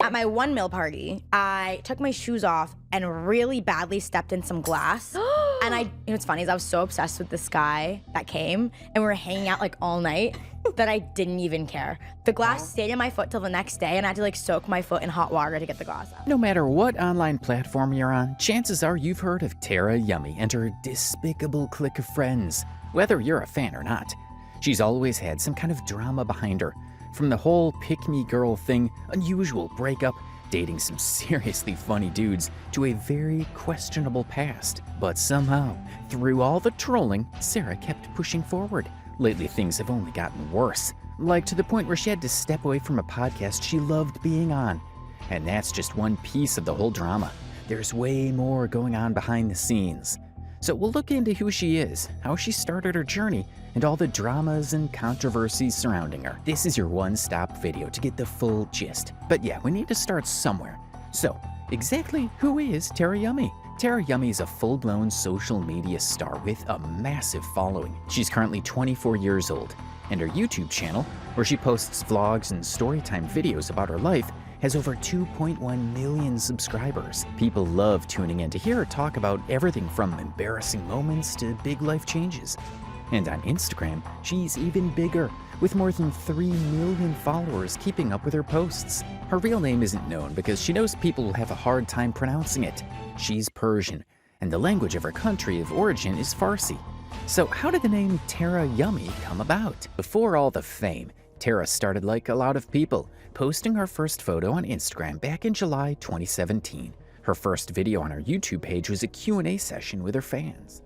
At my 1 mil party, I took my shoes off and really badly stepped in some glass. And you know what's funny is I was so obsessed with this guy that came and we were hanging out like all night that I didn't even care. The glass stayed in my foot till the next day and I had to like soak my foot in hot water to get the glass out. No matter what online platform you're on, chances are you've heard of tarayummy and her despicable clique of friends, whether you're a fan or not. She's always had some kind of drama behind her. From the whole pick-me-girl thing, unusual breakup, dating some seriously funny dudes, to a very questionable past. But somehow, through all the trolling, Sarah kept pushing forward. Lately, things have only gotten worse, like to the point where she had to step away from a podcast she loved being on. And that's just one piece of the whole drama. There's way more going on behind the scenes. So we'll look into who she is, how she started her journey, and all the dramas and controversies surrounding her. This is your one-stop video to get the full gist. But yeah, we need to start somewhere. So, exactly who is tarayummy? tarayummy is a full-blown social media star with a massive following. She's currently 24 years old, and her YouTube channel, where she posts vlogs and storytime videos about her life, has over 2.1 million subscribers. People love tuning in to hear her talk about everything from embarrassing moments to big life changes. And on Instagram, she's even bigger, with more than 3 million followers keeping up with her posts. Her real name isn't known because she knows people will have a hard time pronouncing it. She's Persian, and the language of her country of origin is Farsi. So how did the name tarayummy come about? Before all the fame, Tara started like a lot of people, posting her first photo on Instagram back in July 2017. Her first video on her YouTube page was a Q&A session with her fans.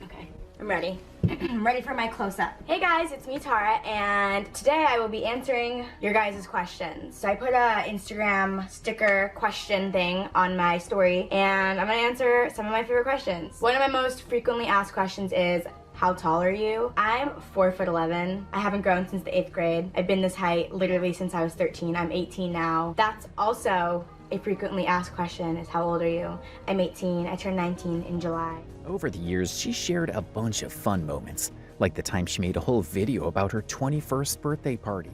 Okay, I'm ready. I'm ready for my close-up. Hey guys, it's me, Tara, and today I will be answering your guys' questions. So I put a Instagram sticker question thing on my story, and I'm gonna answer some of my favorite questions. One of my most frequently asked questions is, how tall are you? I'm 4'11". I haven't grown since the 8th grade. I've been this height literally since I was 13. I'm 18 now. That's also a frequently asked question is, how old are you? I'm 18. I turned 19 in July. Over the years, she shared a bunch of fun moments, like the time she made a whole video about her 21st birthday party.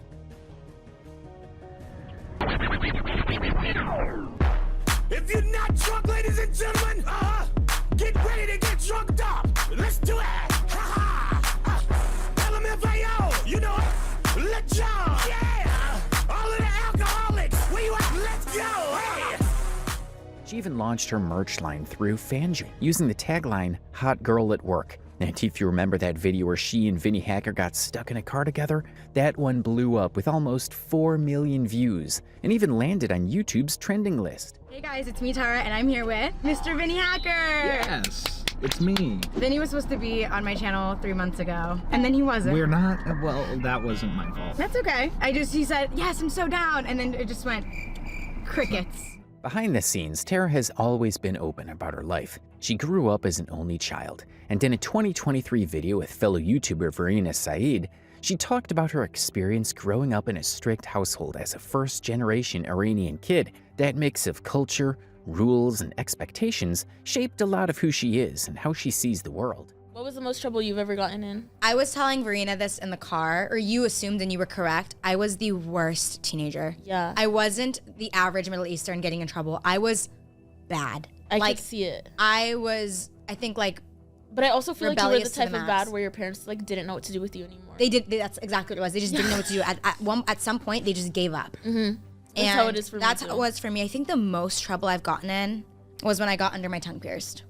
If you're not drunk, ladies and gentlemen, get ready to get drunked up. Let's do it. LMFAO, you know it. Let's go. Yeah. All of the alcoholics, where you at? Let's go. Hey. She even launched her merch line through Fanju, using the tagline, Hot Girl at Work. And if you remember that video where she and Vinny Hacker got stuck in a car together, that one blew up with almost 4 million views, and even landed on YouTube's trending list. Hey guys, it's me, Tara, and I'm here with Mr. Vinny Hacker. Yes, it's me. Vinny was supposed to be on my channel 3 months ago, and then he wasn't. We're not, well, that wasn't my fault. That's okay. He said, yes, I'm so down, and then it just went crickets. Behind the scenes, Tara has always been open about her life. She grew up as an only child, and in a 2023 video with fellow YouTuber Verena Saeed, she talked about her experience growing up in a strict household as a first-generation Iranian kid. That mix of culture, rules, and expectations shaped a lot of who she is and how she sees the world. What was the most trouble you've ever gotten in? I was telling Verena this in the car, or you assumed and you were correct. I was the worst teenager. Yeah. I wasn't the average Middle Eastern getting in trouble. I was bad. I could see it. I was, I think, like, but I also feel like you were the rebellious to type the of max. bad where your parents like didn't know what to do with you anymore. They did. That's exactly what it was. They just didn't know what to do. At some point, they just gave up. Mm-hmm. That's how it is for me. That's how it was for me. I think the most trouble I've gotten in was when I got under my tongue pierced.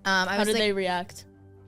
How did they react?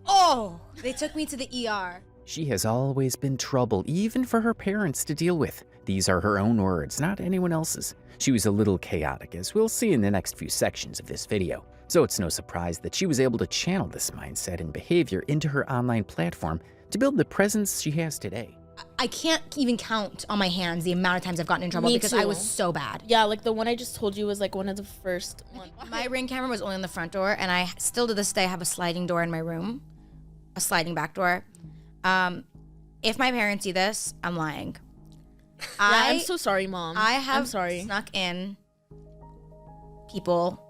Oh, they took me to the ER. She has always been trouble, even for her parents to deal with. These are her own words, not anyone else's. She was a little chaotic, as we'll see in the next few sections of this video. So it's no surprise that she was able to channel this mindset and behavior into her online platform to build the presence she has today. I can't even count on my hands the amount of times I've gotten in trouble because I was so bad. Yeah, like the one I just told you was like one of the first ones. My Ring camera was only on the front door, and I still to this day have a sliding door in my room, a sliding back door. If my parents see this, I'm lying. I'm so sorry, Mom. I have I'm sorry. snuck in people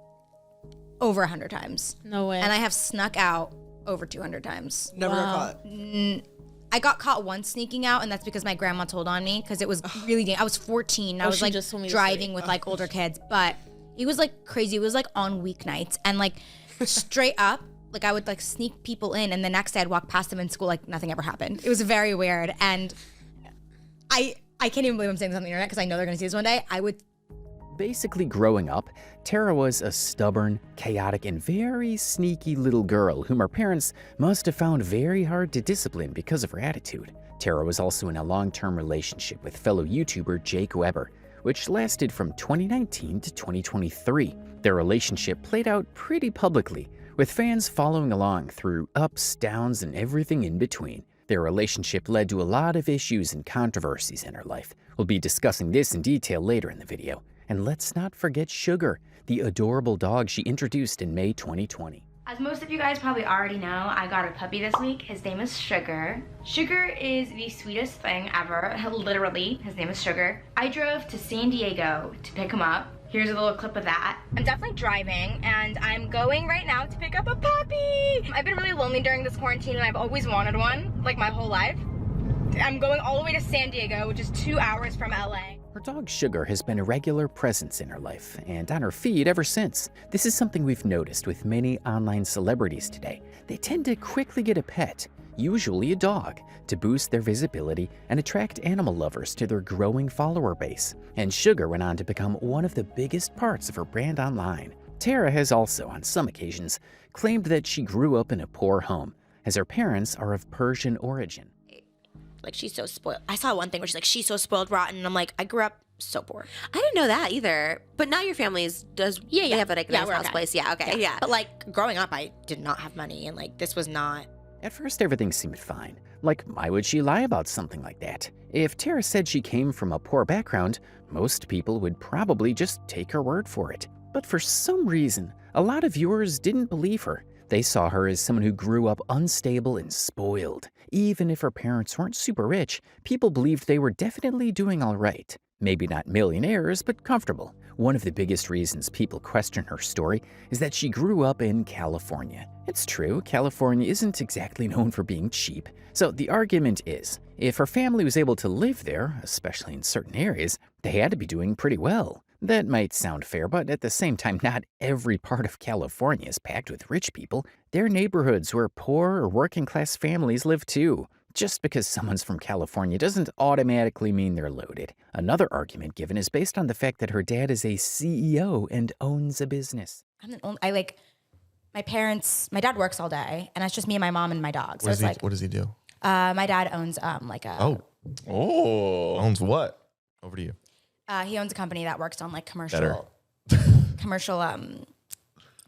over 100 times. No way. And I have snuck out over 200 times. Never got caught. I I got caught once sneaking out, and that's because my grandma told on me because it was really I was 14. I was like driving with like older kids, but it was like crazy. It was like on weeknights and like straight up, like I would like sneak people in, and the next day I'd walk past them in school like nothing ever happened. It was very weird, and I can't even believe I'm saying this on the internet because I know they're gonna see this one day. Basically, growing up, Tarra was a stubborn, chaotic, and very sneaky little girl whom her parents must have found very hard to discipline because of her attitude. Tarra was also in a long-term relationship with fellow YouTuber Jake Weber, which lasted from 2019 to 2023. Their relationship played out pretty publicly, with fans following along through ups, downs, and everything in between. Their relationship led to a lot of issues and controversies in her life. We'll be discussing this in detail later in the video. And let's not forget Sugar, the adorable dog she introduced in May 2020. As most of you guys probably already know, I got a puppy this week. His name is Sugar. Sugar is the sweetest thing ever. Literally, his name is Sugar. I drove to San Diego to pick him up. Here's a little clip of that. I'm definitely driving, and I'm going right now to pick up a puppy. I've been really lonely during this quarantine, and I've always wanted one, like my whole life. I'm going all the way to San Diego, which is 2 hours from LA. Her dog Sugar has been a regular presence in her life and on her feed ever since. This is something we've noticed with many online celebrities today. They tend to quickly get a pet, usually a dog, to boost their visibility and attract animal lovers to their growing follower base. And Sugar went on to become one of the biggest parts of her brand online. Tarra has also, on some occasions, claimed that she grew up in a poor home, as her parents are of Persian origin. Like, she's so spoiled. I saw one thing where she's like, she's so spoiled rotten. And I'm like, I grew up so poor. I didn't know that either. But now your family's does. Yeah. They have like a nice we're house okay. place. Yeah. Okay. Yeah. But like, growing up, I did not have money. And like, this was not. At first, everything seemed fine. Like, why would she lie about something like that? If Tarra said she came from a poor background, most people would probably just take her word for it. But for some reason, a lot of viewers didn't believe her. They saw her as someone who grew up unstable and spoiled. Even if her parents weren't super rich, people believed they were definitely doing all right. Maybe not millionaires, but comfortable. One of the biggest reasons people question her story is that she grew up in California. It's true, California isn't exactly known for being cheap. So the argument is, if her family was able to live there, especially in certain areas, they had to be doing pretty well. That might sound fair, but at the same time, not every part of California is packed with rich people. There are neighborhoods where poor or working-class families live too. Just because someone's from California doesn't automatically mean they're loaded. Another argument given is based on the fact that her dad is a CEO and owns a business. My dad works all day, and it's just me and my mom and my dog. So What does he do? My dad owns Owns what? Over to you. He owns a company that works on like commercial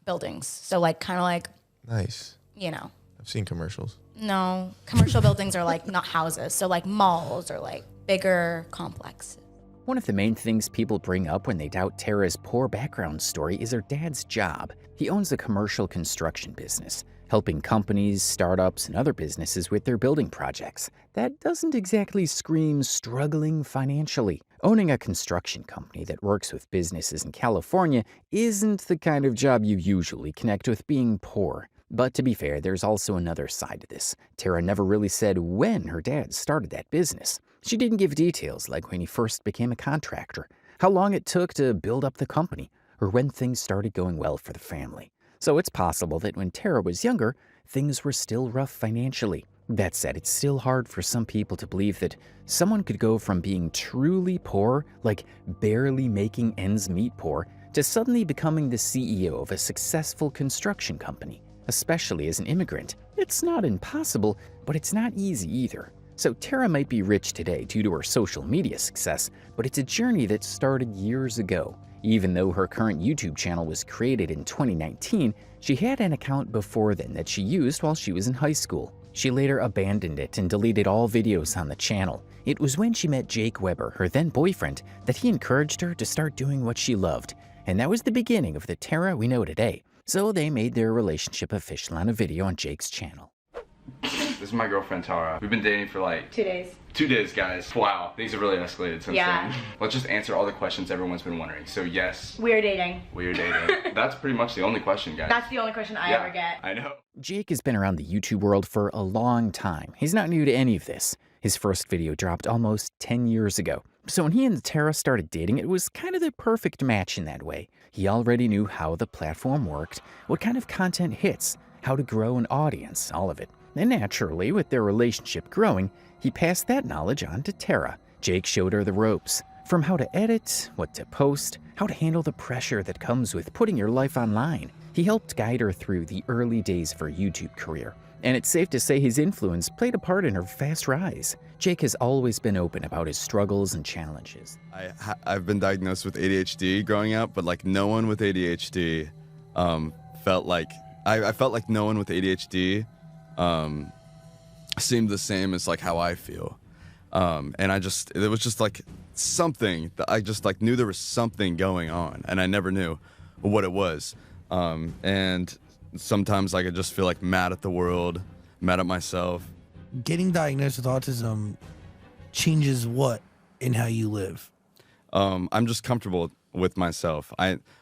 buildings. So like kind of like, Nice. you know. I've seen commercials. No, commercial buildings are like not houses. So like malls or like bigger complexes. One of the main things people bring up when they doubt Tarra's poor background story is her dad's job. He owns a commercial construction business, helping companies, startups, and other businesses with their building projects. That doesn't exactly scream struggling financially. Owning a construction company that works with businesses in California isn't the kind of job you usually connect with being poor. But to be fair, there's also another side to this. Tarra never really said when her dad started that business. She didn't give details like when he first became a contractor, how long it took to build up the company, or when things started going well for the family. So it's possible that when Tarra was younger, things were still rough financially. That said, it's still hard for some people to believe that someone could go from being truly poor, like barely making ends meet poor, to suddenly becoming the CEO of a successful construction company, especially as an immigrant. It's not impossible, but it's not easy either. So Tarra might be rich today due to her social media success, but it's a journey that started years ago. Even though her current YouTube channel was created in 2019, she had an account before then that she used while she was in high school. She later abandoned it and deleted all videos on the channel. It was when she met Jake Weber, her then boyfriend, that he encouraged her to start doing what she loved. And that was the beginning of the Tarra we know today. So they made their relationship official on a video on Jake's channel. This is my girlfriend, Tara. We've been dating for like 2 days. 2 days, guys. Wow, things have really escalated since then. Let's just answer all the questions everyone's been wondering. So yes. We're dating. We're dating. That's pretty much the only question, guys. That's the only question I ever get. I know. Jake has been around the YouTube world for a long time. He's not new to any of this. His first video dropped almost 10 years ago. So when he and Tara started dating, it was kind of the perfect match in that way. He already knew how the platform worked, what kind of content hits, how to grow an audience, all of it. And naturally, with their relationship growing, he passed that knowledge on to Tara. Jake showed her the ropes, from how to edit, what to post, how to handle the pressure that comes with putting your life online. He helped guide her through the early days of her YouTube career. And it's safe to say his influence played a part in her fast rise. Jake has always been open about his struggles and challenges. I've been diagnosed with ADHD growing up, but like no one with ADHD felt like, I felt like no one with ADHD seemed the same as like how I feel. And it was just like something that I just like knew there was something going on, and I never knew what it was. And sometimes I could just feel like mad at the world, mad at myself. Getting diagnosed with autism changes what in how you live? I'm just comfortable with myself.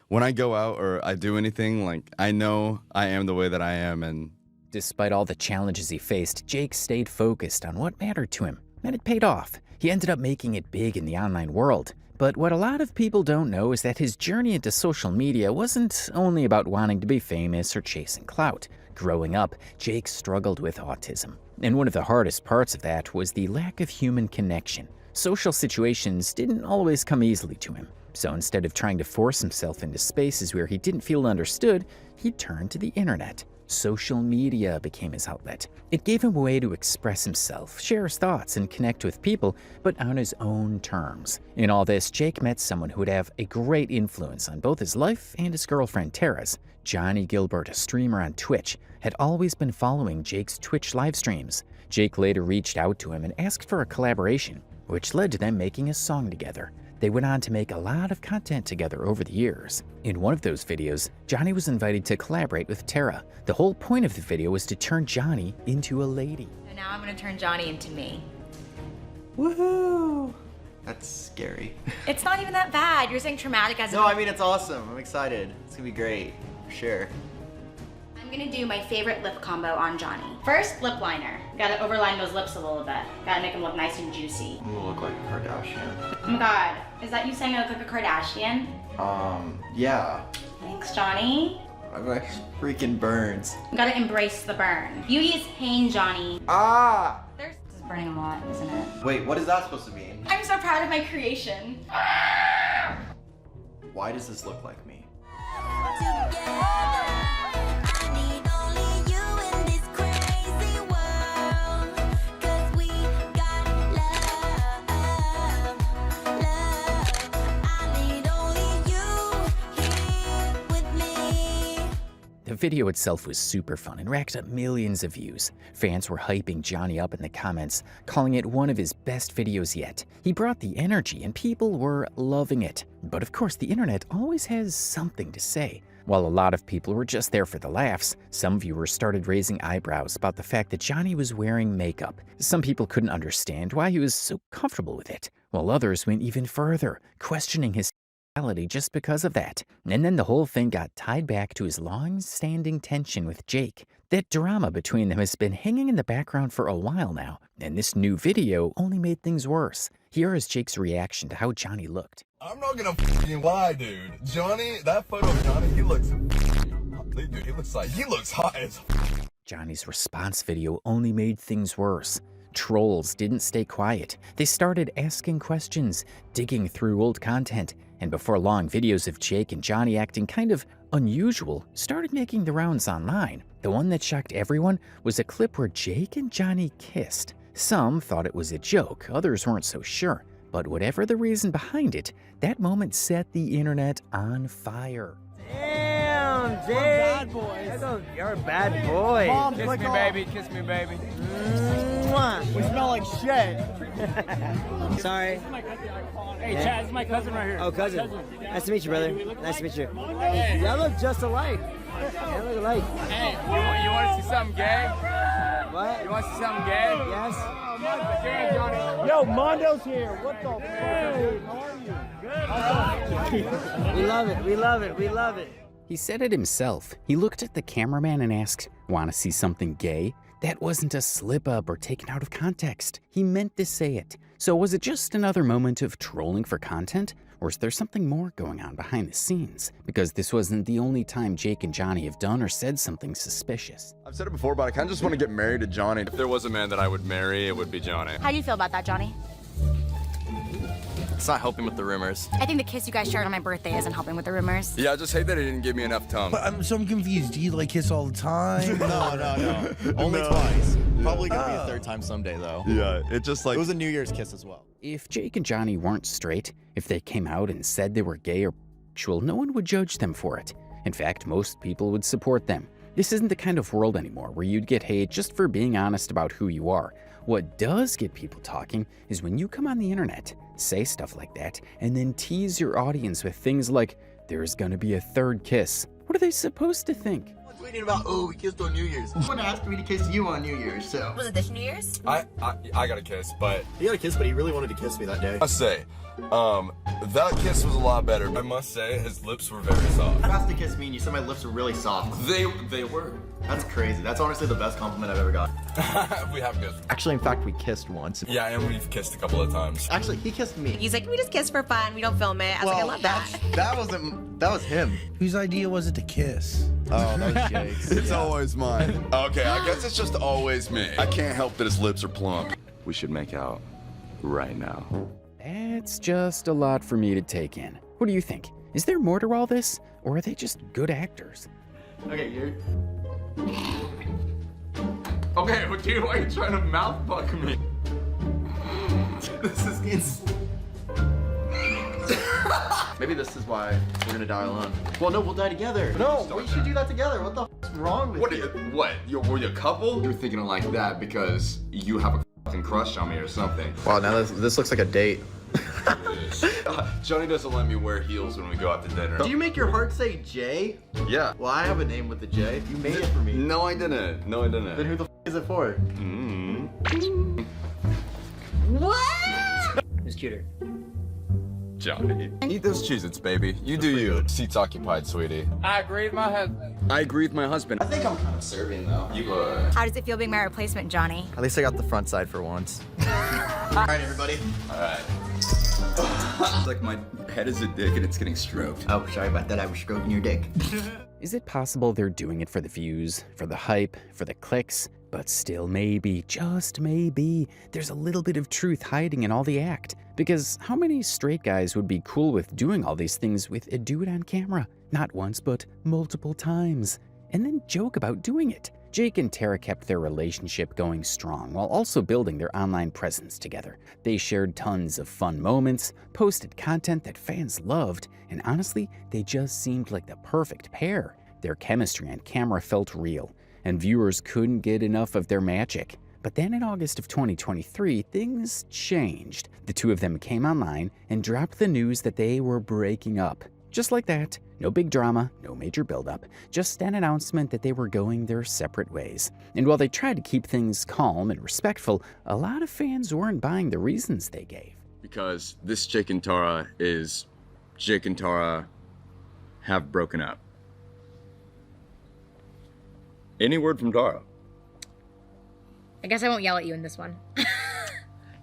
When I go out or I do anything, like I know I am the way that I am. And despite all the challenges he faced, Jake stayed focused on what mattered to him, and it paid off. He ended up making it big in the online world. But what a lot of people don't know is that his journey into social media wasn't only about wanting to be famous or chasing clout. Growing up, Jake struggled with autism. And one of the hardest parts of that was the lack of human connection. Social situations didn't always come easily to him. So instead of trying to force himself into spaces where he didn't feel understood, he turned to the internet. Social media became his outlet. It gave him a way to express himself, share his thoughts, and connect with people, but on his own terms. In all this, Jake met someone who would have a great influence on both his life and his girlfriend Tara's. Johnny Gilbert, a streamer on Twitch, had always been following Jake's Twitch live streams. Jake later reached out to him and asked for a collaboration, which led to them making a song together. They went on to make a lot of content together over the years. In one of those videos, Johnny was invited to collaborate with Tara. The whole point of the video was to turn Johnny into a lady. So now I'm gonna turn Johnny into me. Woohoo! That's scary. It's not even that bad. You're saying traumatic as No, I mean, it's awesome. I'm excited. It's gonna be great, for sure. I'm gonna do my favorite lip combo on Johnny. First, lip liner. Gotta overline those lips a little bit. Gotta make them look nice and juicy. I'm gonna look like a Kardashian. Oh my god, is that you saying I look like a Kardashian? Yeah. Thanks, Johnny. My freaking burns. Gotta embrace the burn. Beauty is pain, Johnny. Ah! This is burning a lot, isn't it? Wait, what is that supposed to mean? I'm so proud of my creation. Why does this look like me? The video itself was super fun and racked up millions of views. Fans were hyping Johnny up in the comments, calling it one of his best videos yet. He brought the energy and people were loving it. But of course, the internet always has something to say. While a lot of people were just there for the laughs, some viewers started raising eyebrows about the fact that Johnny was wearing makeup. Some people couldn't understand why he was so comfortable with it, while others went even further, questioning his just because of that. And then the whole thing got tied back to his long-standing tension with Jake. That drama between them has been hanging in the background for a while now, and this new video only made things worse. Here is Jake's reaction to how Johnny looked. I'm not gonna f***ing lie, dude. Johnny, that photo of Johnny, he looks hot as Johnny's response video only made things worse. Trolls didn't stay quiet. They started asking questions, digging through old content, and before long, videos of Jake and Johnny acting kind of unusual started making the rounds online. The one that shocked everyone was a clip where Jake and Johnny kissed. Some thought it was a joke, others weren't so sure. But whatever the reason behind it, that moment set the internet on fire. Damn, Jake! We're bad boys. You're a bad boy. Mom, kiss me, baby. Kiss me, baby. We smell like shit. Sorry. Hey, Chad, this is my cousin right here. Oh, cousin. Nice to meet you, brother. Nice to meet you. Hey, y'all look just alike. Y'all look alike. Hey, you want to see something gay? What? You want to see something gay? Yes. Yo, Mondo's here. What the fuck? How are you? Good. We love it. We love it. We love it. He said it himself. He looked at the cameraman and asked, "Want to see something gay?" That wasn't a slip-up or taken out of context. He meant to say it. So was it just another moment of trolling for content? Or is there something more going on behind the scenes? Because this wasn't the only time Jake and Johnny have done or said something suspicious. I've said it before, but I kind of just want to get married to Johnny. If there was a man that I would marry, it would be Johnny. How do you feel about that, Johnny? It's not helping with the rumors. I think the kiss you guys shared on my birthday isn't helping with the rumors. Yeah, I just hate that he didn't give me enough tongue. But I'm confused. Do you like kiss all the time? No. Only twice. Probably gonna be a third time someday, though. Yeah, it just like... It was a New Year's kiss as well. If Jake and Johnny weren't straight, if they came out and said they were gay or bisexual, no one would judge them for it. In fact, most people would support them. This isn't the kind of world anymore where you'd get hate just for being honest about who you are. What does get people talking is when you come on the internet, say stuff like that, and then tease your audience with things like, "There's gonna be a third kiss." What are they supposed to think? Tweeting about, oh, we kissed on New Year's. Someone asked me to kiss you on New Year's, so. Was it this New Year's? I got a kiss, but... He got a kiss, but he really wanted to kiss me that day. I must say, that kiss was a lot better. I must say, his lips were very soft. You asked to kiss me and you said my lips were really soft. They were. That's crazy. That's honestly the best compliment I've ever got. We have kissed. Actually, in fact, we kissed once. Yeah, and we've kissed a couple of times. Actually, he kissed me. He's like, we just kiss for fun. We don't film it. I was like, I love that. That was him. Whose idea was it to kiss? Oh, that was Jake's. It's always mine. Okay, I guess it's just always me. I can't help that his lips are plump. We should make out right now. That's just a lot for me to take in. What do you think? Is there more to all this? Or are they just good actors? Okay, you're... Okay, well, dude, why are you trying to mouth fuck me? This is getting... Maybe this is why we're gonna die alone. Well, no, we'll die together. No, we should do that together. What the f*** is wrong with you? Were you a couple? You're thinking it like that because you have a fucking crush on me or something. Wow, now this looks like a date. Johnny doesn't let me wear heels when we go out to dinner. Do you make your heart say J? Yeah. Well, I have a name with the J. You made it for me. No, I didn't. Then who the f*** is it for? What? Who's cuter? Johnny. Eat those Cheez-Its, baby. You do you. Seat's occupied, sweetie. I agree with my husband. I agree with my husband. I think I'm kind of serving, though. You How does it feel being my replacement, Johnny? At least I got the front side for once. All right, everybody. All right. It's like my head is a dick and it's getting stroked. Oh, sorry about that. I was stroking your dick. Is it possible they're doing it for the views, for the hype, for the clicks? But still, maybe, just maybe, there's a little bit of truth hiding in all the act. Because how many straight guys would be cool with doing all these things with a dude on camera? Not once, but multiple times. And then joke about doing it. Jake and Tara kept their relationship going strong while also building their online presence together. They shared tons of fun moments, posted content that fans loved, and honestly, they just seemed like the perfect pair. Their chemistry on camera felt real, and viewers couldn't get enough of their magic. But then in August of 2023, things changed. The two of them came online and dropped the news that they were breaking up. Just like that. No big drama, no major buildup, just an announcement that they were going their separate ways. And while they tried to keep things calm and respectful, a lot of fans weren't buying the reasons they gave. Because this Jake and Tara is Jake and Tara have broken up. Any word from Tara? I guess I won't yell at you in this one.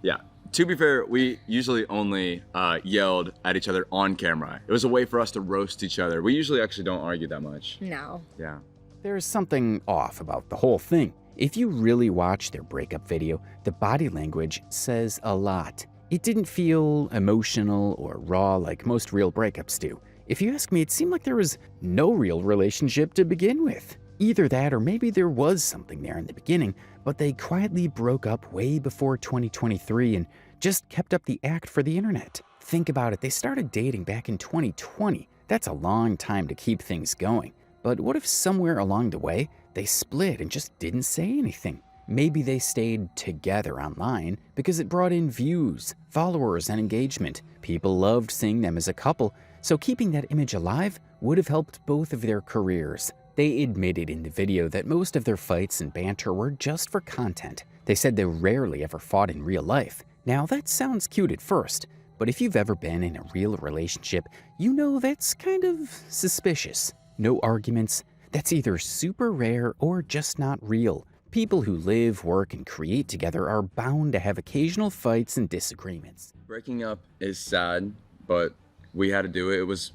Yeah. To be fair, we usually only yelled at each other on camera. It was a way for us to roast each other. We usually actually don't argue that much. No. Yeah. There's something off about the whole thing. If you really watch their breakup video, the body language says a lot. It didn't feel emotional or raw like most real breakups do. If you ask me, it seemed like there was no real relationship to begin with. Either that or maybe there was something there in the beginning, but they quietly broke up way before 2023 and just kept up the act for the internet. Think about it, they started dating back in 2020. That's a long time to keep things going. But what if somewhere along the way, they split and just didn't say anything? Maybe they stayed together online because it brought in views, followers, and engagement. People loved seeing them as a couple, so keeping that image alive would have helped both of their careers. They admitted in the video that most of their fights and banter were just for content. They said they rarely ever fought in real life. Now, that sounds cute at first, but if you've ever been in a real relationship, you know that's kind of suspicious. No arguments. That's either super rare or just not real. People who live, work, and create together are bound to have occasional fights and disagreements. Breaking up is sad, but we had to do it. It was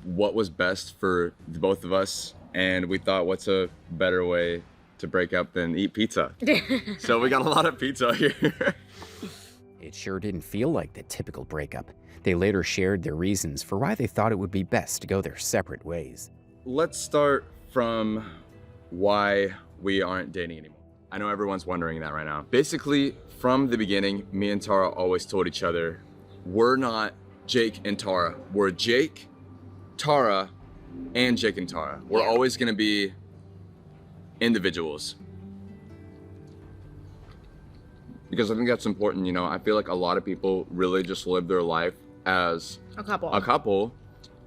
what was best for the both of us, and we thought, what's a better way to break up than eat pizza? So we got a lot of pizza here. It sure didn't feel like the typical breakup. They later shared their reasons for why they thought it would be best to go their separate ways. Let's start from why we aren't dating anymore. I know everyone's wondering that right now. Basically, from the beginning, me and Tara always told each other, we're not Jake and Tara. We're Jake, Tara, and Jake and Tara. We're always gonna be individuals. Because I think that's important, you know. I feel like a lot of people really just live their life as a couple,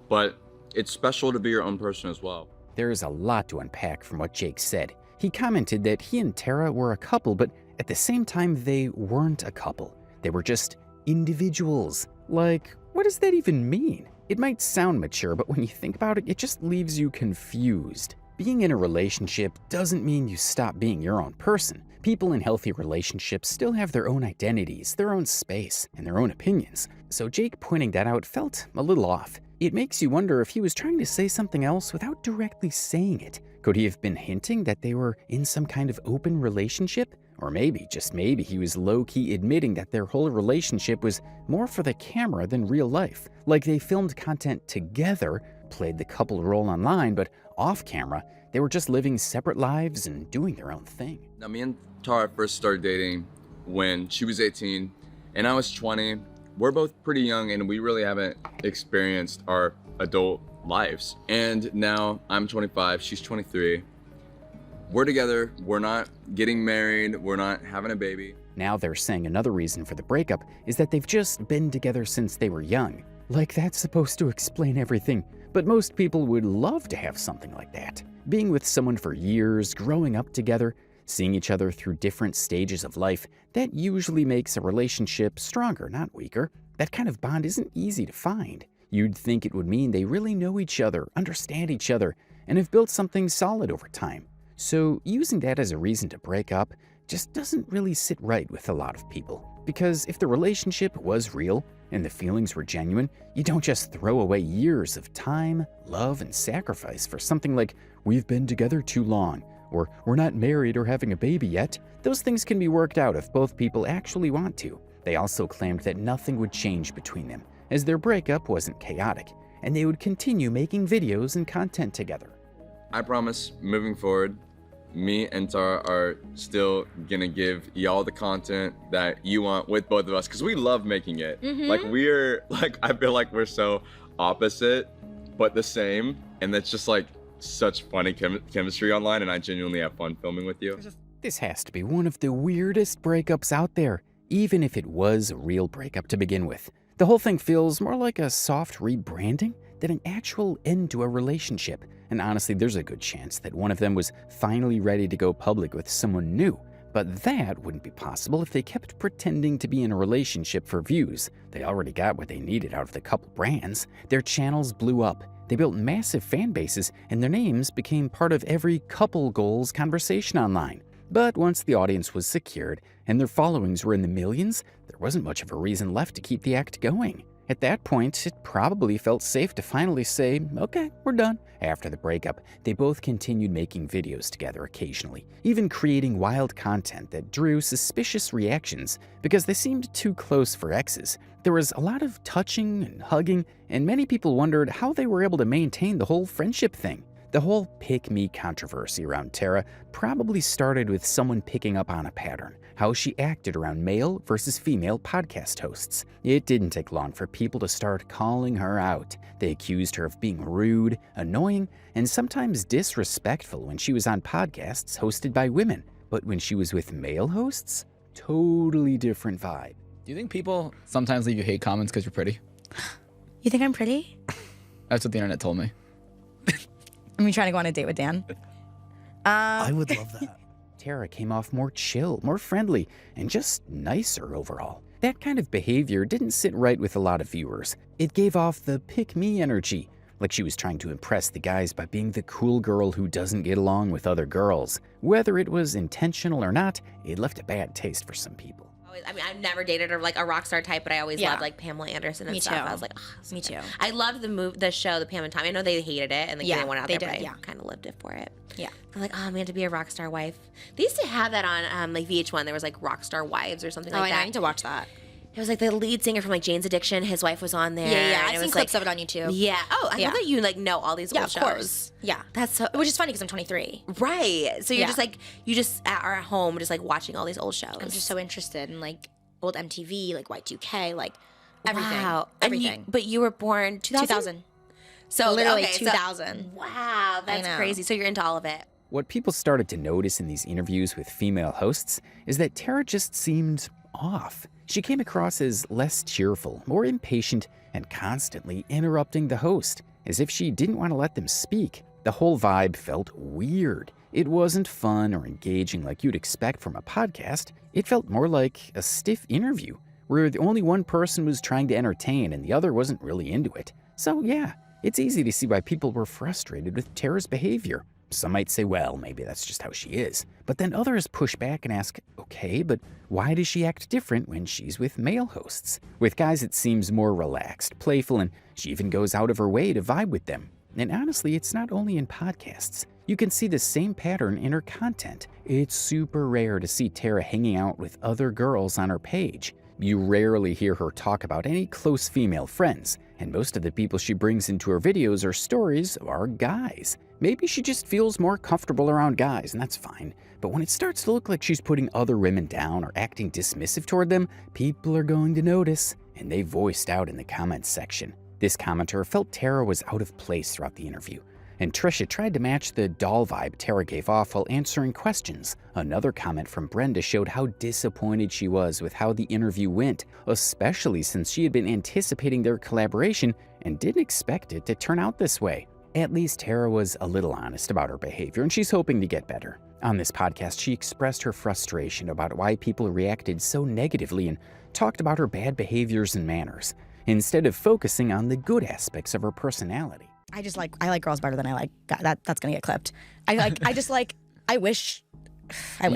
but it's special to be your own person as well. There's a lot to unpack from what Jake said. He commented that he and Tara were a couple, but at the same time, they weren't a couple. They were just individuals. Like, what does that even mean? It might sound mature, but when you think about it, it just leaves you confused. Being in a relationship doesn't mean you stop being your own person. People in healthy relationships still have their own identities, their own space, and their own opinions. So Jake pointing that out felt a little off. It makes you wonder if he was trying to say something else without directly saying it. Could he have been hinting that they were in some kind of open relationship? Or maybe, just maybe, he was low-key admitting that their whole relationship was more for the camera than real life. Like they filmed content together, played the couple role online, but off camera, they were just living separate lives and doing their own thing. Now, me and Tara first started dating when she was 18 and I was 20. We're both pretty young and we really haven't experienced our adult lives. And now I'm 25, she's 23. We're together, we're not getting married, we're not having a baby. Now they're saying another reason for the breakup is that they've just been together since they were young. Like that's supposed to explain everything, but most people would love to have something like that. Being with someone for years, growing up together, seeing each other through different stages of life, that usually makes a relationship stronger, not weaker. That kind of bond isn't easy to find. You'd think it would mean they really know each other, understand each other, and have built something solid over time. So using that as a reason to break up just doesn't really sit right with a lot of people. Because if the relationship was real and the feelings were genuine, you don't just throw away years of time, love, and sacrifice for something like, we've been together too long, or we're not married or having a baby yet. Those things can be worked out if both people actually want to. They also claimed that nothing would change between them, as their breakup wasn't chaotic, and they would continue making videos and content together. I promise, moving forward, me and Tara are still gonna give y'all the content that you want with both of us, because we love making it. Like I feel like we're so opposite, but the same, and that's just like such funny chemistry online, and I genuinely have fun filming with you. This has to be one of the weirdest breakups out there, even if it was a real breakup to begin with. The whole thing feels more like a soft rebranding than an actual end to a relationship. And honestly, there's a good chance that one of them was finally ready to go public with someone new. But that wouldn't be possible if they kept pretending to be in a relationship for views. They already got what they needed out of the couple brands. Their channels blew up. They built massive fan bases, and their names became part of every couple goals conversation online. But once the audience was secured and their followings were in the millions, there wasn't much of a reason left to keep the act going. At that point, it probably felt safe to finally say, okay, we're done. After the breakup, they both continued making videos together occasionally, even creating wild content that drew suspicious reactions because they seemed too close for exes. There was a lot of touching and hugging, and many people wondered how they were able to maintain the whole friendship thing. The whole pick-me controversy around Tara probably started with someone picking up on a pattern, how she acted around male versus female podcast hosts. It didn't take long for people to start calling her out. They accused her of being rude, annoying, and sometimes disrespectful when she was on podcasts hosted by women. But when she was with male hosts, totally different vibe. Do you think people sometimes leave you hate comments because you're pretty? You think I'm pretty? That's what the internet told me. Me trying to go on a date with Dan. I would love that. Tarra came off more chill, more friendly, and just nicer overall. That kind of behavior didn't sit right with a lot of viewers. It gave off the pick-me energy, like she was trying to impress the guys by being the cool girl who doesn't get along with other girls. Whether it was intentional or not, it left a bad taste for some people. I mean, I've never dated her like a rock star type, but I always loved like Pamela Anderson and stuff. I was like, oh, me too. I loved the show, the Pam and Tommy. I know they hated it and they didn't want out there, but I kind of lived it for it. Yeah. They're like, oh man, to be a rock star wife. They used to have that on like VH1. There was like rock star wives or something like that. I need to watch that. It was like the lead singer from like Jane's Addiction. His wife was on there. Yeah. I've seen clips of it on YouTube. Yeah. Oh, I know that you like know all these old shows. Of course. Yeah. That's so, which is funny because I'm 23. Right. So you're you just are at home just like watching all these old shows. I'm just so interested in like old MTV, like Y2K, like everything. Wow. Everything. But you were born 2000? 2000. So literally okay, 2000. Wow, that's crazy. So you're into all of it. What people started to notice in these interviews with female hosts is that Tarra just seemed off. She came across as less cheerful, more impatient, and constantly interrupting the host, as if she didn't want to let them speak. The whole vibe felt weird. It wasn't fun or engaging like you'd expect from a podcast. It felt more like a stiff interview, where the only one person was trying to entertain and the other wasn't really into it. So yeah, it's easy to see why people were frustrated with Tarra's behavior. Some might say, well, maybe that's just how she is. But then others push back and ask, okay, but why does she act different when she's with male hosts? With guys, it seems more relaxed, playful, and she even goes out of her way to vibe with them. And honestly, it's not only in podcasts. You can see the same pattern in her content. It's super rare to see Tarra hanging out with other girls on her page. You rarely hear her talk about any close female friends, and most of the people she brings into her videos or stories are guys. Maybe she just feels more comfortable around guys, and that's fine. But when it starts to look like she's putting other women down or acting dismissive toward them, people are going to notice, and they voiced out in the comments section. This commenter felt Tarra was out of place throughout the interview, and Trisha tried to match the doll vibe Tarra gave off while answering questions. Another comment from Brenda showed how disappointed she was with how the interview went, especially since she had been anticipating their collaboration and didn't expect it to turn out this way. At least Tarra was a little honest about her behavior, and she's hoping to get better. On this podcast, she expressed her frustration about why people reacted so negatively and talked about her bad behaviors and manners, instead of focusing on the good aspects of her personality. I like girls better than I like guys. That's gonna get clipped. I wish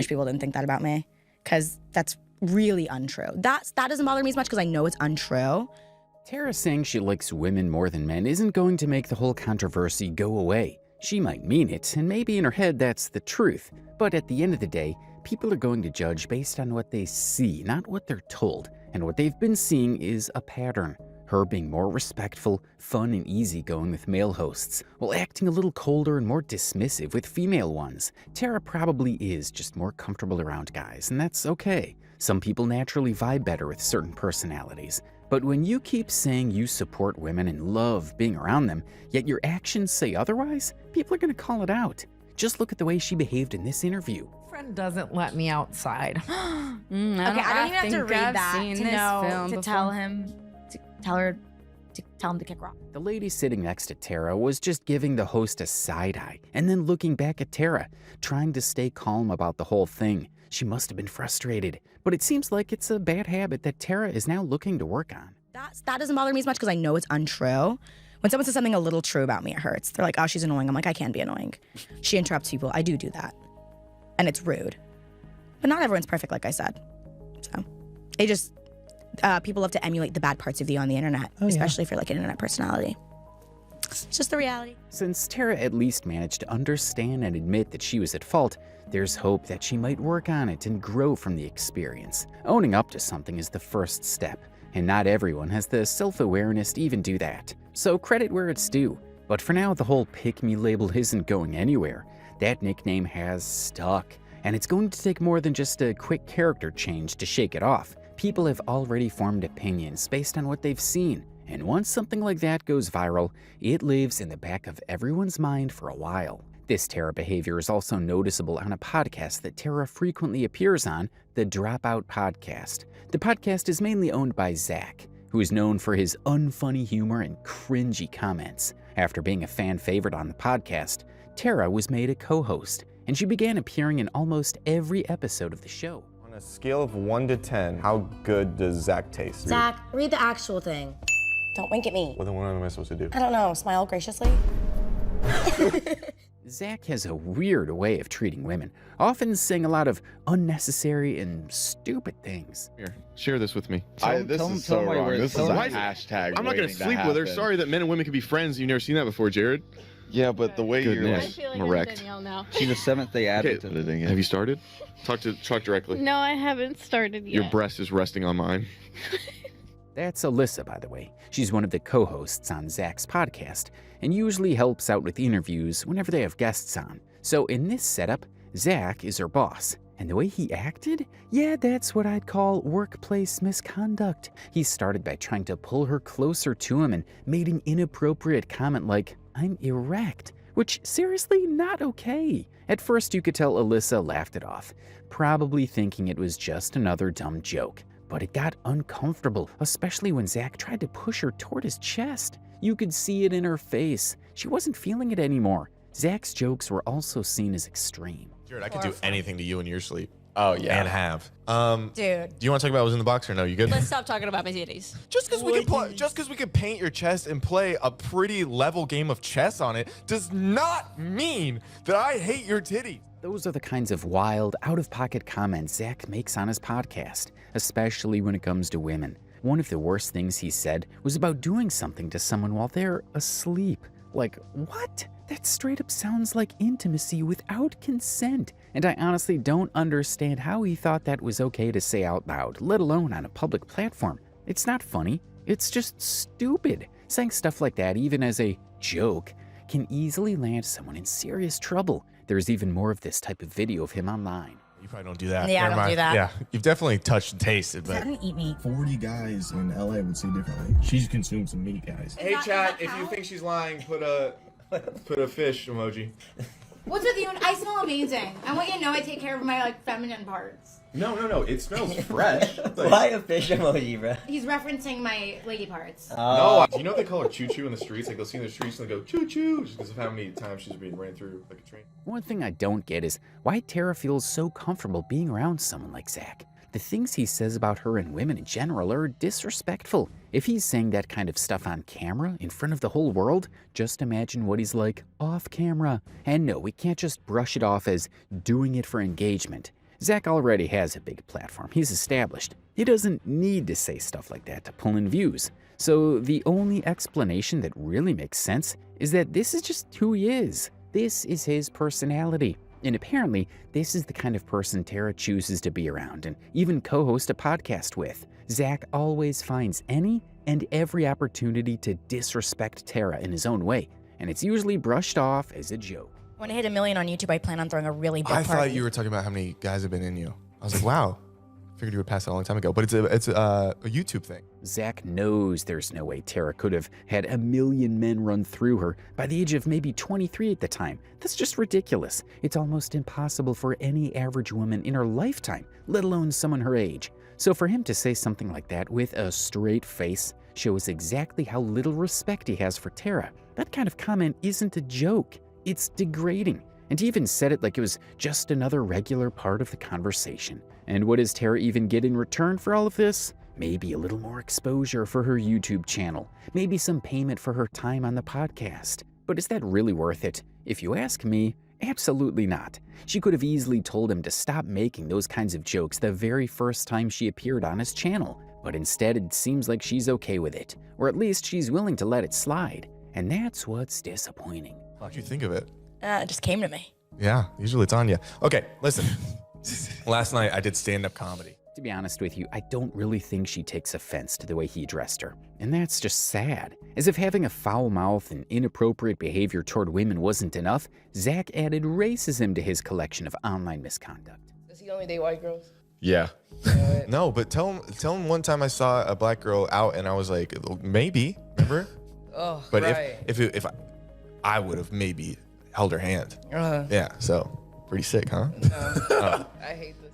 people didn't think that about me, because that's really untrue. That doesn't bother me as much because I know it's untrue. Tarra saying she likes women more than men isn't going to make the whole controversy go away. She might mean it, and maybe in her head that's the truth. But at the end of the day, people are going to judge based on what they see, not what they're told. And what they've been seeing is a pattern. Her being more respectful, fun, and easygoing with male hosts, while acting a little colder and more dismissive with female ones. Tarra probably is just more comfortable around guys, and that's okay. Some people naturally vibe better with certain personalities. But when you keep saying you support women and love being around them, yet your actions say otherwise, people are going to call it out. Just look at the way she behaved in this interview. Friend doesn't let me outside. I don't even have to read that to know to tell him to tell her to tell him to kick rock. The lady sitting next to Tarra was just giving the host a side eye and then looking back at Tarra, trying to stay calm about the whole thing. She must have been frustrated, but it seems like it's a bad habit that Tarra is now looking to work on. That doesn't bother me as much because I know it's untrue. When someone says something a little true about me, it hurts. They're like, oh, she's annoying. I'm like, I can be annoying. She interrupts people. I do that. And it's rude. But not everyone's perfect, like I said. So they just, people love to emulate the bad parts of you on the internet, especially if you're like an internet personality. It's just the reality. Since Tarra at least managed to understand and admit that she was at fault, there's hope that she might work on it and grow from the experience. Owning up to something is the first step, and not everyone has the self-awareness to even do that. So credit where it's due. But for now, the whole pick-me label isn't going anywhere. That nickname has stuck, and it's going to take more than just a quick character change to shake it off. People have already formed opinions based on what they've seen, and once something like that goes viral, it lives in the back of everyone's mind for a while. This Tarra behavior is also noticeable on a podcast that Tarra frequently appears on, the Dropout podcast. The podcast is mainly owned by Zach, who is known for his unfunny humor and cringy comments. After being a fan favorite on the podcast, Tarra was made a co-host, and she began appearing in almost every episode of the show. On a scale of 1 to 10, how good does Zach taste? Zach, read the actual thing. Don't wink at me. Well, then what am I supposed to do? I don't know. Smile graciously. Zach has a weird way of treating women, often saying a lot of unnecessary and stupid things. Here, share this with me. This is so wrong. This is a hashtag. I'm not going to sleep with her. Sorry that men and women can be friends. You've never seen that before, Jared. Yeah, but the way you're I feel like I'm wrecked. She's a Seventh-day Adventist. Okay, have you started? Talk directly. No, I haven't started yet. Your breast is resting on mine. That's Alyssa, by the way. She's one of the co-hosts on Zach's podcast and usually helps out with interviews whenever they have guests on. So in this setup, Zach is her boss. And the way he acted? Yeah, that's what I'd call workplace misconduct. He started by trying to pull her closer to him and made an inappropriate comment like, "I'm erect," which seriously not okay. At first you could tell Alyssa laughed it off, probably thinking it was just another dumb joke. But it got uncomfortable, especially when Zach tried to push her toward his chest. You could see it in her face. She wasn't feeling it anymore. Zach's jokes were also seen as extreme. Jared, I could do anything to you in your sleep. Oh, yeah. And have. Dude. Do you want to talk about what was in the box or no? You good? Let's stop talking about my titties. Just because we can paint your chest and play a pretty level game of chess on it does not mean that I hate your titties. Those are the kinds of wild, out-of-pocket comments Zach makes on his podcast, especially when it comes to women. One of the worst things he said was about doing something to someone while they're asleep. Like, what? That straight up sounds like intimacy without consent. And I honestly don't understand how he thought that was okay to say out loud, let alone on a public platform. It's not funny. It's just stupid. Saying stuff like that, even as a joke, can easily land someone in serious trouble. There's even more of this type of video of him online. You probably don't do that. Yeah, I don't do that. Yeah, you've definitely touched and tasted, but... Didn't eat me. 40 guys in LA would say differently. She's consumed some meat, guys. Hey, chat, if you think she's lying, put a fish emoji. What's with you? I smell amazing. I want you to know I take care of my feminine parts. No, it smells fresh. Why a fish emoji, bro? He's referencing my lady parts. No, do you know they call her choo-choo in the streets? Like, they'll see in the streets and they go, choo-choo, just because of how many times she's being ran through like a train. One thing I don't get is why Tarra feels so comfortable being around someone like Zach. The things he says about her and women in general are disrespectful. If he's saying that kind of stuff on camera, in front of the whole world, just imagine what he's like off camera. And no, we can't just brush it off as doing it for engagement. Zach already has a big platform. He's established. He doesn't need to say stuff like that to pull in views. So the only explanation that really makes sense is that this is just who he is. This is his personality. And apparently, this is the kind of person Tarra chooses to be around and even co-host a podcast with. Zach always finds any and every opportunity to disrespect Tarra in his own way, and it's usually brushed off as a joke. When I hit 1 million on YouTube, I plan on throwing a really big party. I thought you were talking about how many guys have been in you. I was like, wow. Figured you would pass that a long time ago, but it's a YouTube thing. Zach knows there's no way Tarra could have had 1 million men run through her by the age of maybe 23 at the time. That's just ridiculous. It's almost impossible for any average woman in her lifetime, let alone someone her age. So for him to say something like that with a straight face shows exactly how little respect he has for Tarra. That kind of comment isn't a joke. It's degrading. And he even said it like it was just another regular part of the conversation. And what does Tarra even get in return for all of this? Maybe a little more exposure for her YouTube channel. Maybe some payment for her time on the podcast. But is that really worth it? If you ask me, absolutely not. She could have easily told him to stop making those kinds of jokes the very first time she appeared on his channel. But instead, it seems like she's okay with it. Or at least she's willing to let it slide. And that's what's disappointing. How'd you think of it? It just came to me. Yeah, usually it's on you. Okay, listen. Last night I did stand-up comedy. To be honest with you, I don't really think she takes offense to the way he addressed her. And that's just sad. As if having a foul mouth and inappropriate behavior toward women wasn't enough, Zach added racism to his collection of online misconduct. Does he only date white girls? Yeah. No, but tell him one time I saw a black girl out and I was like, maybe, remember? Oh, but right. if I would have maybe held her hand. Yeah, so pretty sick, huh? I hate this.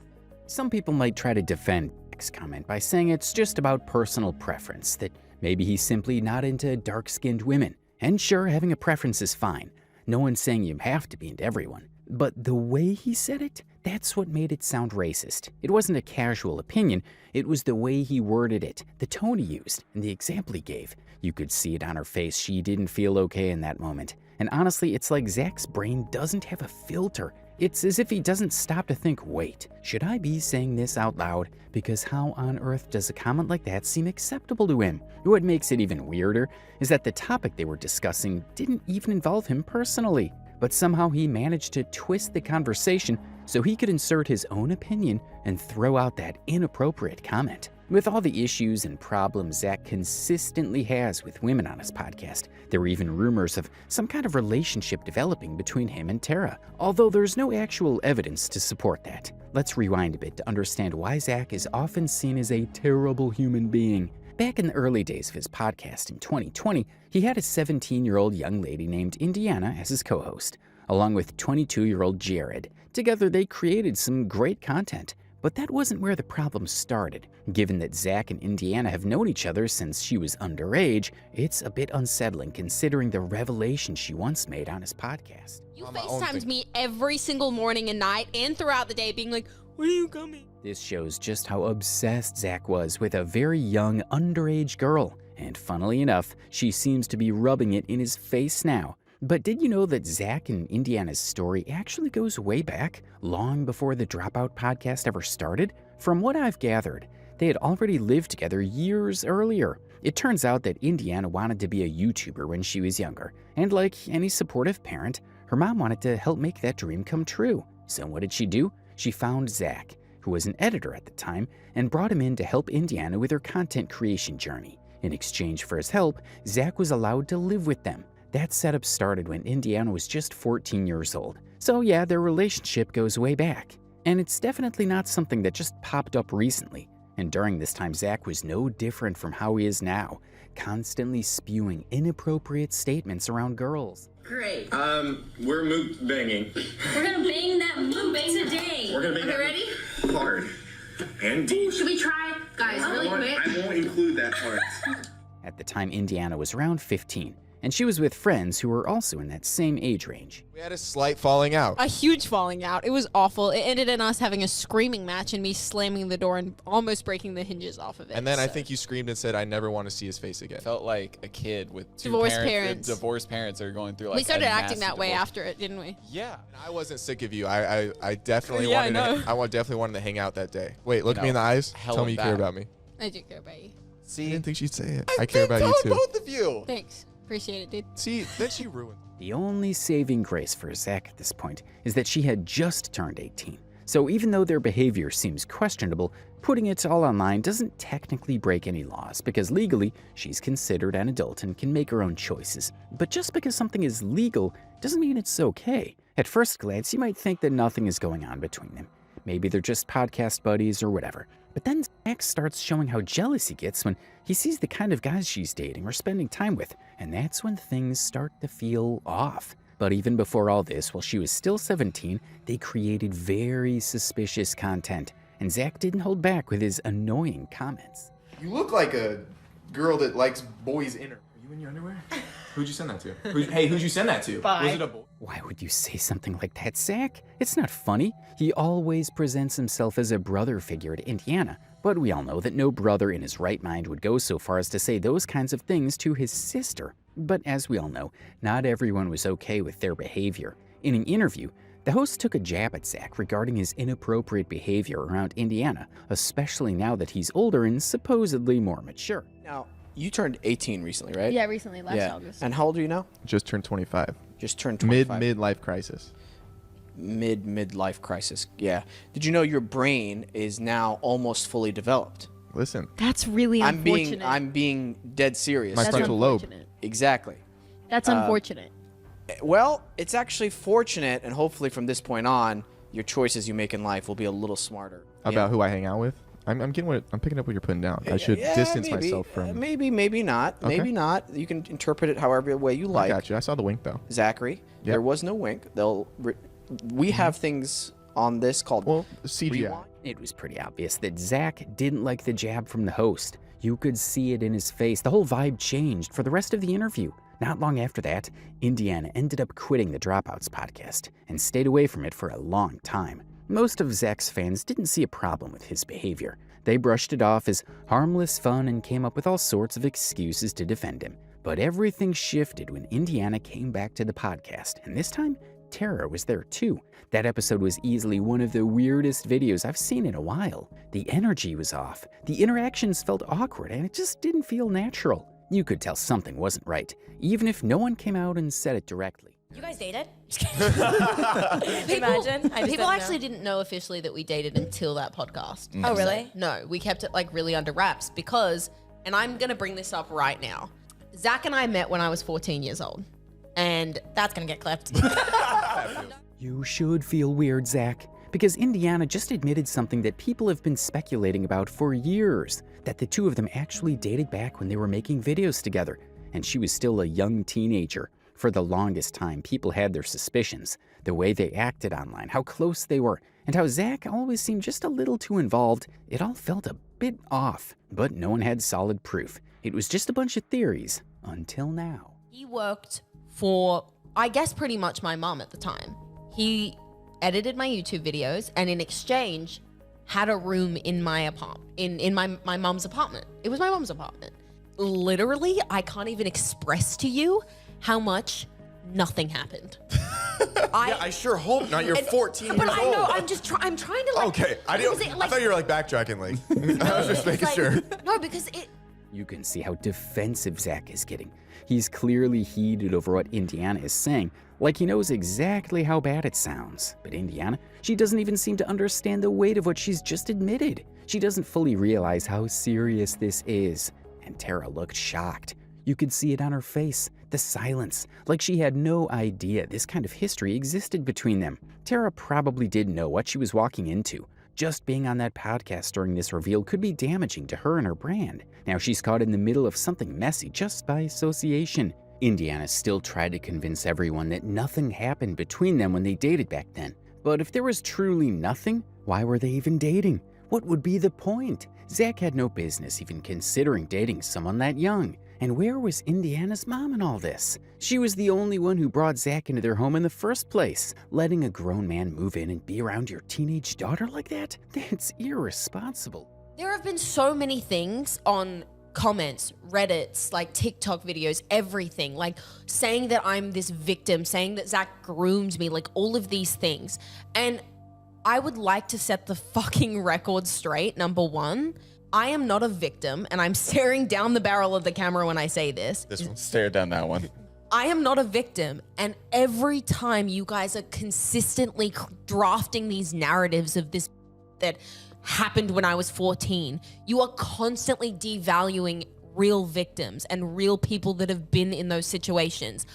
Some people might try to defend Zach's comment by saying it's just about personal preference, that maybe he's simply not into dark-skinned women. And sure, having a preference is fine. No one's saying you have to be into everyone. But the way he said it, that's what made it sound racist. It wasn't a casual opinion, it was the way he worded it, the tone he used, and the example he gave. You could see it on her face. She didn't feel okay in that moment. And honestly, it's like Zach's brain doesn't have a filter. It's as if he doesn't stop to think, wait, should I be saying this out loud? Because how on earth does a comment like that seem acceptable to him? What makes it even weirder is that the topic they were discussing didn't even involve him personally. But somehow he managed to twist the conversation so he could insert his own opinion and throw out that inappropriate comment. With all the issues and problems Zach consistently has with women on his podcast, there were even rumors of some kind of relationship developing between him and Tarra, although there's no actual evidence to support that. Let's rewind a bit to understand why Zach is often seen as a terrible human being. Back in the early days of his podcast in 2020, he had a 17-year-old young lady named Indiana as his co-host, along with 22-year-old Jared. Together they created some great content. But that wasn't where the problem started. Given that Zach and Indiana have known each other since she was underage, it's a bit unsettling considering the revelation she once made on his podcast. You FaceTimed me every single morning and night and throughout the day being like, when are you coming? This shows just how obsessed Zach was with a very young, underage girl. And funnily enough, she seems to be rubbing it in his face now. But did you know that Zach and Indiana's story actually goes way back, long before the Dropout podcast ever started? From what I've gathered, they had already lived together years earlier. It turns out that Indiana wanted to be a YouTuber when she was younger, and like any supportive parent, her mom wanted to help make that dream come true. So what did she do? She found Zach, who was an editor at the time, and brought him in to help Indiana with her content creation journey. In exchange for his help, Zach was allowed to live with them. That setup started when Indiana was just 14 years old. So yeah, their relationship goes way back. And it's definitely not something that just popped up recently. And during this time, Zach was no different from how he is now, constantly spewing inappropriate statements around girls. Great. We're moot banging. We're gonna bang that moot today. We're gonna bang that ready? Hard. And deep. Should we try? Guys, really quick? I won't include that part. At the time, Indiana was around 15. And she was with friends who were also in that same age range. We had a slight falling out. A huge falling out. It was awful. It ended in us having a screaming match and me slamming the door and almost breaking the hinges off of it. And then I think you screamed and said, I never want to see his face again. Felt like a kid with two divorced parents. Divorced parents are going through like we started acting that way after it, didn't we? Yeah. And I wasn't sick of you. I definitely definitely wanted to hang out that day. Wait, look me in the eyes. Tell me you care about me. I do care about you. See? I didn't think she'd say it. I care about you too. Both of you. Thanks. Appreciate it, dude. See, then she ruined. The only saving grace for Zach at this point is that she had just turned 18. So even though their behavior seems questionable, putting it all online doesn't technically break any laws because legally she's considered an adult and can make her own choices. But just because something is legal doesn't mean it's okay. At first glance, you might think that nothing is going on between them. Maybe they're just podcast buddies or whatever. But then Zach starts showing how jealous he gets when he sees the kind of guys she's dating or spending time with, and that's when things start to feel off. But even before all this, while she was still 17, they created very suspicious content, and Zach didn't hold back with his annoying comments. You look like a girl that likes boys' inner. Are you in your underwear? Who'd you send that to? Who'd you send that to? Bye. Was it a boy? Why would you say something like that, Zach? It's not funny. He always presents himself as a brother figure to Indiana, but we all know that no brother in his right mind would go so far as to say those kinds of things to his sister. But as we all know, not everyone was okay with their behavior. In an interview, the host took a jab at Zach regarding his inappropriate behavior around Indiana, especially now that he's older and supposedly more mature. Now, you turned 18 recently, right? Yeah, recently, last August. And how old are you now? Just turned 25. Just turned 25. Midlife crisis. Midlife crisis. Yeah. Did you know your brain is now almost fully developed? Listen. That's really unfortunate. I'm being dead serious. My frontal lobe. Exactly. That's unfortunate. Well, it's actually fortunate, and hopefully from this point on, your choices you make in life will be a little smarter. About who I hang out with? I'm picking up what you're putting down. I should distance myself from. Maybe not. Okay. Maybe not. You can interpret it however way you like. I got you. I saw the wink though. Zachary, there was no wink. We have things on this called CGI. rewind. It was pretty obvious that Zach didn't like the jab from the host. You could see it in his face. The whole vibe changed for the rest of the interview. Not long after that, Indiana ended up quitting the Dropouts podcast and stayed away from it for a long time. Most of Zach's fans didn't see a problem with his behavior. They brushed it off as harmless fun and came up with all sorts of excuses to defend him. But everything shifted when Indiana came back to the podcast, and this time, Tarra was there too. That episode was easily one of the weirdest videos I've seen in a while. The energy was off, the interactions felt awkward, and it just didn't feel natural. You could tell something wasn't right, even if no one came out and said it directly. You guys dated? Imagine. People actually know. didn't know officially that we dated until that podcast. Oh, really? No, we kept it like really under wraps because, and I'm gonna bring this up right now. Zach and I met when I was 14 years old, and that's gonna get clipped. You should feel weird, Zach, because Indiana just admitted something that people have been speculating about for years, that the two of them actually dated back when they were making videos together, and she was still a young teenager. For the longest time, people had their suspicions, the way they acted online, how close they were, and how Zach always seemed just a little too involved. It all felt a bit off, but no one had solid proof. It was just a bunch of theories, until now. He worked for, I guess, pretty much my mom at the time. He edited my YouTube videos, and in exchange, had a room in my apartment, in my mom's apartment. It was my mom's apartment. Literally, I can't even express to you how much nothing happened. I sure hope not. You're 14 years old. But I know, I'm trying to like... Okay, I thought you were like backtracking, like, I was just making sure. No, because it... You can see how defensive Zach is getting. He's clearly heated over what Indiana is saying, like he knows exactly how bad it sounds. But Indiana, she doesn't even seem to understand the weight of what she's just admitted. She doesn't fully realize how serious this is. And Tarra looked shocked. You could see it on her face, the silence, like she had no idea this kind of history existed between them. Tarra probably did know what she was walking into. Just being on that podcast during this reveal could be damaging to her and her brand. Now she's caught in the middle of something messy just by association. Indiana still tried to convince everyone that nothing happened between them when they dated back then. But if there was truly nothing, why were they even dating? What would be the point? Zach had no business even considering dating someone that young. And where was Indiana's mom in all this? She was the only one who brought Zach into their home in the first place. Letting a grown man move in and be around your teenage daughter like that? That's irresponsible. There have been so many things on comments, Reddits, like TikTok videos, everything, like saying that I'm this victim, saying that Zach groomed me, like all of these things. And I would like to set the fucking record straight, number one. I am not a victim, and I'm staring down the barrel of the camera when I say this. This one, stare down that one. I am not a victim, and every time you guys are consistently drafting these narratives of this that happened when I was 14, you are constantly devaluing real victims and real people that have been in those situations.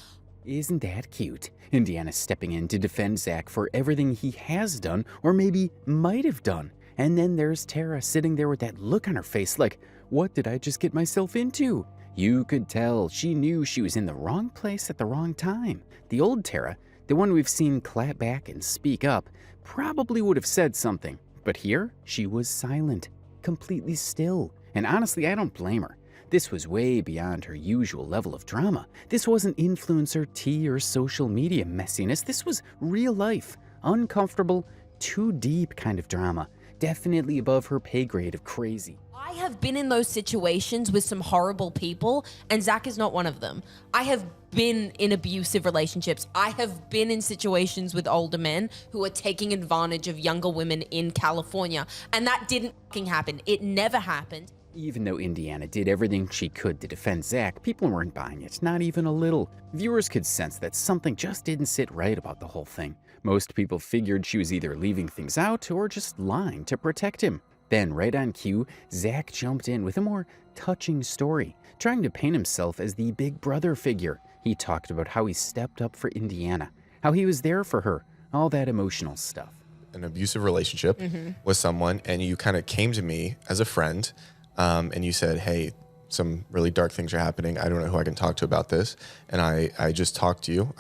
Isn't that cute? Indiana stepping in to defend Zach for everything he has done, or maybe might have done. And then there's Tarra sitting there with that look on her face like, what did I just get myself into? You could tell she knew she was in the wrong place at the wrong time. The old Tarra, the one we've seen clap back and speak up, probably would have said something. But here, she was silent, completely still. And honestly, I don't blame her. This was way beyond her usual level of drama. This wasn't influencer tea or social media messiness. This was real life, uncomfortable, too deep kind of drama. Definitely above her pay grade of crazy. I have been in those situations with some horrible people, and Zach is not one of them. I have been in abusive relationships. I have been in situations with older men who are taking advantage of younger women in California, and that didn't fucking happen. It never happened. Even though Indiana did everything she could to defend Zach, people weren't buying it, not even a little. Viewers could sense that something just didn't sit right about the whole thing. Most people figured she was either leaving things out or just lying to protect him. Then, right on cue, Zach jumped in with a more touching story, trying to paint himself as the big brother figure. He talked about how he stepped up for Indiana, how he was there for her, all that emotional stuff. An abusive relationship with someone, and you kind of came to me as a friend, and you said, hey, some really dark things are happening. I don't know who I can talk to about this. And I just talked to you.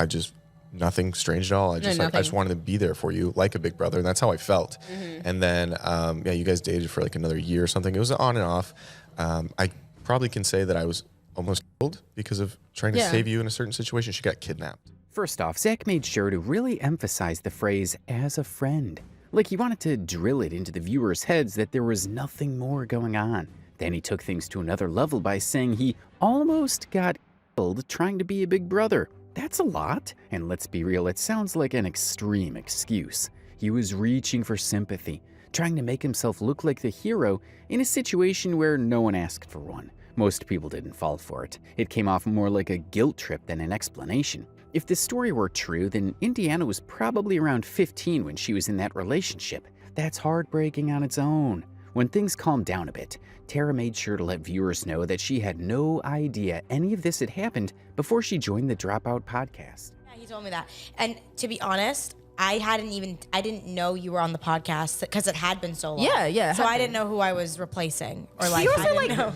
Nothing strange at all. I just wanted to be there for you like a big brother. And that's how I felt. And then, you guys dated for like another year or something. It was on and off. I probably can say that I was almost killed because of trying to save you in a certain situation. She got kidnapped. First off, Zach made sure to really emphasize the phrase as a friend. Like he wanted to drill it into the viewers' heads that there was nothing more going on. Then he took things to another level by saying he almost got killed trying to be a big brother. That's a lot. And let's be real, it sounds like an extreme excuse. He was reaching for sympathy, trying to make himself look like the hero in a situation where no one asked for one. Most people didn't fall for it. It came off more like a guilt trip than an explanation. If this story were true, then Indiana was probably around 15 when she was in that relationship. That's heartbreaking on its own. When things calmed down a bit, Tarra made sure to let viewers know that she had no idea any of this had happened before she joined the Dropout podcast. Yeah, he told me that. And to be honest, I didn't know you were on the podcast because it had been so long. Yeah. So I didn't know who I was replacing, or like I didn't know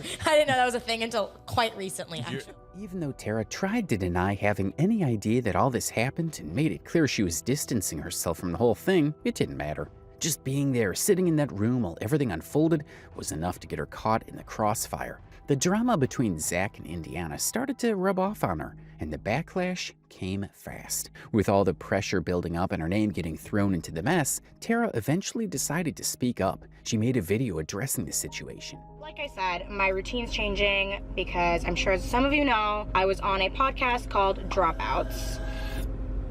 that was a thing until quite recently. Actually. Even though Tarra tried to deny having any idea that all this happened and made it clear she was distancing herself from the whole thing, it didn't matter. Just being there, sitting in that room while everything unfolded, was enough to get her caught in the crossfire. The drama between Zach and Indiana started to rub off on her, and the backlash came fast. With all the pressure building up and her name getting thrown into the mess, Tarra eventually decided to speak up. She made a video addressing the situation. Like I said, my routine's changing because I'm sure some of you know I was on a podcast called Dropouts.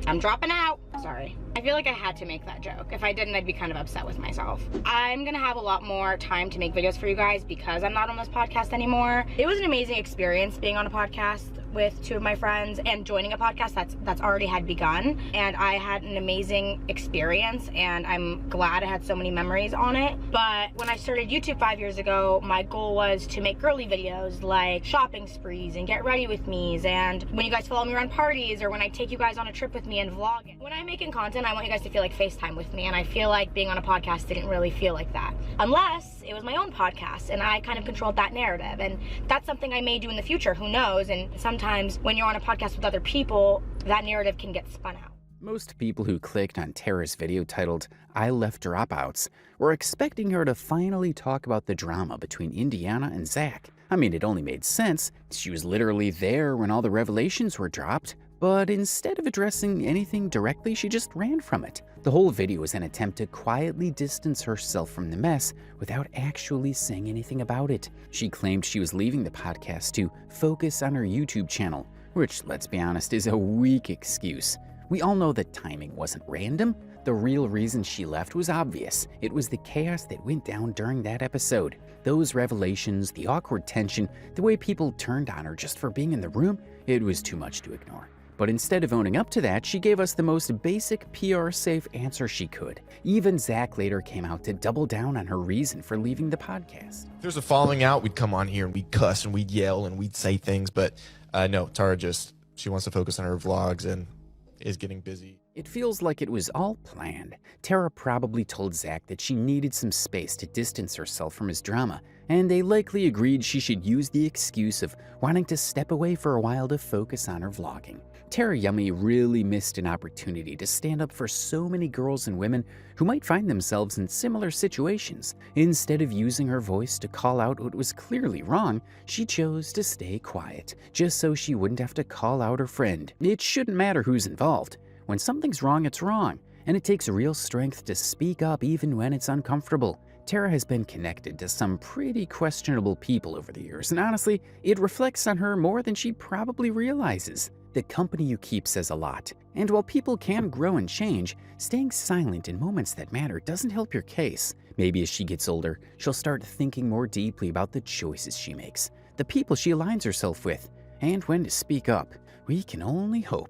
I'm dropping out. Sorry. I feel like I had to make that joke. If I didn't, I'd be kind of upset with myself. I'm gonna have a lot more time to make videos for you guys because I'm not on this podcast anymore. It was an amazing experience being on a podcast with two of my friends and joining a podcast that's already had begun, and I had an amazing experience and I'm glad I had so many memories on it. But when I started YouTube 5 years ago, my goal was to make girly videos like shopping sprees and get ready with me's, and when you guys follow me around parties or when I take you guys on a trip with me and vlog. When I'm making content, I want you guys to feel like FaceTime with me, and I feel like being on a podcast didn't really feel like that unless it was my own podcast and I kind of controlled that narrative, and that's something I may do in the future, who knows. And sometimes when you're on a podcast with other people, that narrative can get spun out. Most people who clicked on Tarra's video titled I Left Dropouts were expecting her to finally talk about the drama between Indiana and Zach. I mean, it only made sense. She was literally there when all the revelations were dropped. But instead of addressing anything directly, she just ran from it. The whole video was an attempt to quietly distance herself from the mess without actually saying anything about it. She claimed she was leaving the podcast to focus on her YouTube channel, which, let's be honest, is a weak excuse. We all know that timing wasn't random. The real reason she left was obvious. It was the chaos that went down during that episode. Those revelations, the awkward tension, the way people turned on her just for being in the room, it was too much to ignore. But instead of owning up to that, she gave us the most basic PR-safe answer she could. Even Zach later came out to double down on her reason for leaving the podcast. If there's a falling out, we'd come on here and we'd cuss and we'd yell and we'd say things. But no, Tarra she wants to focus on her vlogs and is getting busy. It feels like it was all planned. Tarra probably told Zach that she needed some space to distance herself from his drama, and they likely agreed she should use the excuse of wanting to step away for a while to focus on her vlogging. Tarayummy really missed an opportunity to stand up for so many girls and women who might find themselves in similar situations. Instead of using her voice to call out what was clearly wrong, she chose to stay quiet, just so she wouldn't have to call out her friend. It shouldn't matter who's involved. When something's wrong, it's wrong, and it takes real strength to speak up even when it's uncomfortable. Tarra has been connected to some pretty questionable people over the years, and honestly, it reflects on her more than she probably realizes. The company you keep says a lot, and while people can grow and change, staying silent in moments that matter doesn't help your case. Maybe as she gets older, she'll start thinking more deeply about the choices she makes, the people she aligns herself with, and when to speak up. We can only hope.